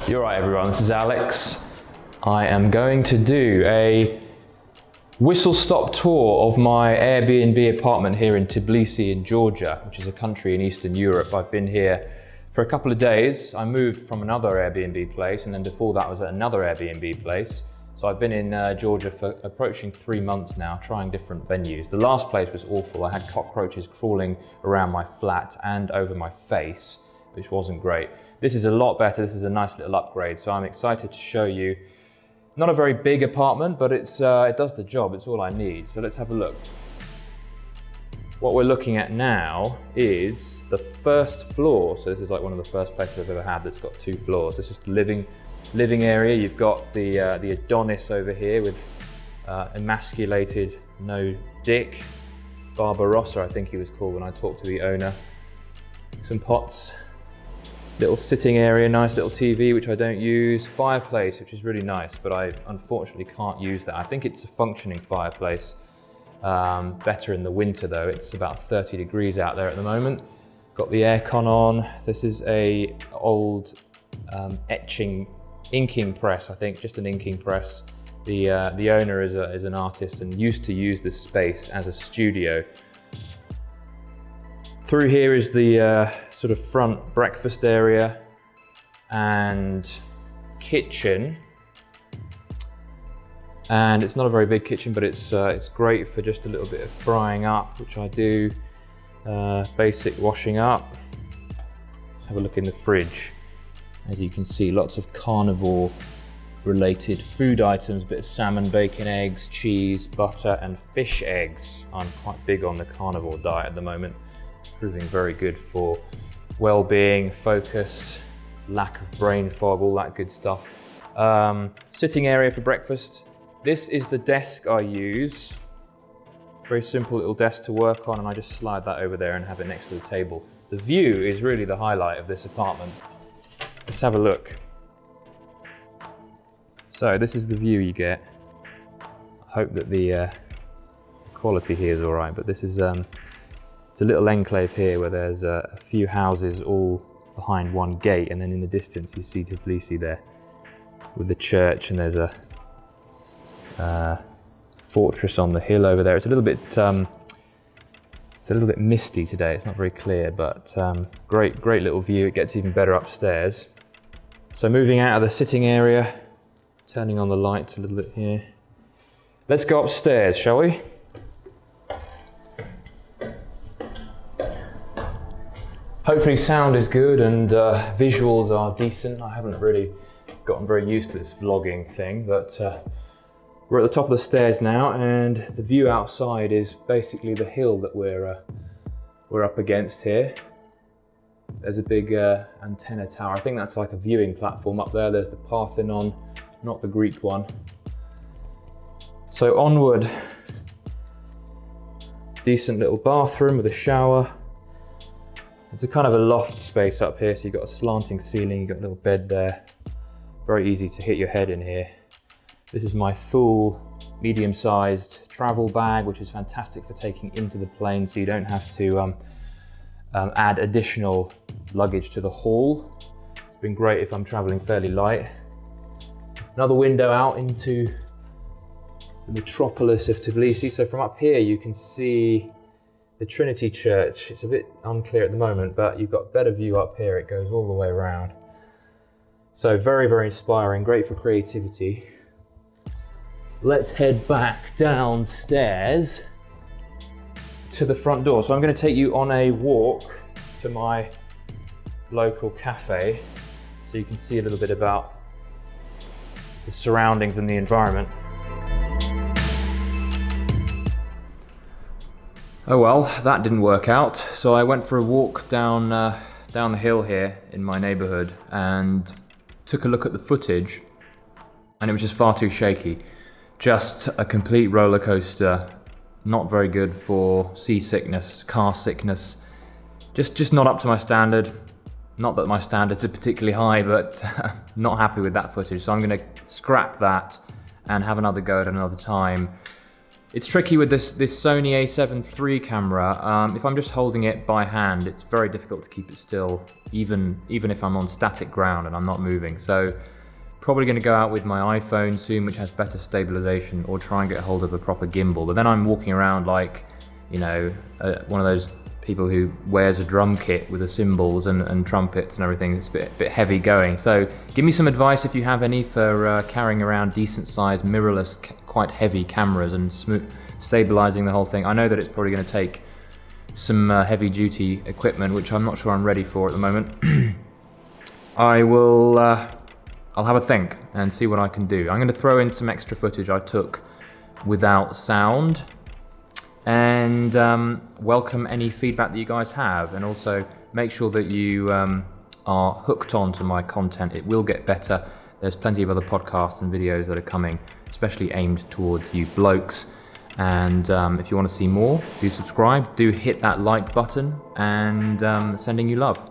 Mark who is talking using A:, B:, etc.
A: You're right, everyone, this is Alex. I am going to do a whistle-stop tour of my Airbnb apartment here in Tbilisi in Georgia, which is a country in Eastern Europe. I've been here for a couple of days. I moved from another Airbnb place, and then before that was at another Airbnb place. So I've been in Georgia for approaching 3 months now, trying different venues. The last place was awful. I had cockroaches crawling around my flat and over my face, which wasn't great. This is a lot better. This is a nice little upgrade. So I'm excited to show you. Not a very big apartment, but it does the job. It's all I need. So let's have a look. What we're looking at now is the first floor. So this is like one of the first places I've ever had that's got 2 floors. This is the living area. You've got the Adonis over here with emasculated no dick. Barbarossa, I think he was called when I talked to the owner. Some pots. Little sitting area, nice little TV, which I don't use. Fireplace, which is really nice, but I unfortunately can't use that. I think it's a functioning fireplace. Better in the winter though. It's about 30 degrees out there at the moment. Got the aircon on. This is a old inking press, I think, just an inking press. The owner is an artist and used to use this space as a studio. Through here is the sort of front breakfast area and kitchen. And it's not a very big kitchen, but it's great for just a little bit of frying up, which I do. Basic washing up. Let's have a look in the fridge. As you can see, lots of carnivore related food items, a bit of salmon, bacon, eggs, cheese, butter, and fish eggs. I'm quite big on the carnivore diet at the moment. It's proving very good for well-being, focus, lack of brain fog, all that good stuff. Sitting area for breakfast. This is the desk I use. Very simple little desk to work on, and I just slide that over there and have it next to the table. The view is really the highlight of this apartment. Let's have a look. So this is the view you get. I hope that the quality here is all right, but this is it's a little enclave here where there's a few houses all behind one gate, and then in the distance you see Tbilisi there with the church, and there's a fortress on the hill over there. It's a little bit misty today. It's not very clear, but great little view. It gets even better upstairs. So moving out of the sitting area, turning on the lights a little bit here. Let's go upstairs, shall we? Hopefully sound is good and visuals are decent. I haven't really gotten very used to this vlogging thing, but we're at the top of the stairs now, and the view outside is basically the hill that we're up against here. There's a big antenna tower. I think that's like a viewing platform up there. There's the Parthenon, not the Greek one. So onward. Decent little bathroom with a shower. It's a kind of a loft space up here, so you've got a slanting ceiling, you've got a little bed there. Very easy to hit your head in here. This is my Thule medium-sized travel bag, which is fantastic for taking into the plane, so you don't have to add additional luggage to the haul. It's been great if I'm traveling fairly light. Another window out into the metropolis of Tbilisi. So from up here you can see the Trinity Church. It's a bit unclear at the moment, but you've got a better view up here. It goes all the way around. So very, very inspiring, great for creativity. Let's head back downstairs to the front door. So I'm going to take you on a walk to my local cafe so you can see a little bit about the surroundings and the environment. Oh well, that didn't work out. So I went for a walk down the hill here in my neighborhood and took a look at the footage, and it was just far too shaky. Just a complete roller coaster. Not very good for seasickness, car sickness. Just not up to my standard. Not that my standards are particularly high, but not happy with that footage. So I'm gonna scrap that and have another go at another time. It's tricky with this Sony a7 III camera. If I'm just holding it by hand, it's very difficult to keep it still, even if I'm on static ground and I'm not moving. So probably going to go out with my iPhone soon, which has better stabilization, or try and get hold of a proper gimbal. But then I'm walking around like, you know, one of those people who wears a drum kit with the cymbals and trumpets and everything. It's a bit heavy going. So give me some advice if you have any for carrying around decent sized mirrorless, quite heavy cameras and stabilizing the whole thing. I know that it's probably going to take some heavy duty equipment, which I'm not sure I'm ready for at the moment. I'll have a think and see what I can do. I'm going to throw in some extra footage I took without sound, and welcome any feedback that you guys have, and also make sure that you are hooked on to my content. It will get better. There's plenty of other podcasts and videos that are coming, especially aimed towards you blokes. And if you want to see more, do subscribe, do hit that like button, and sending you love.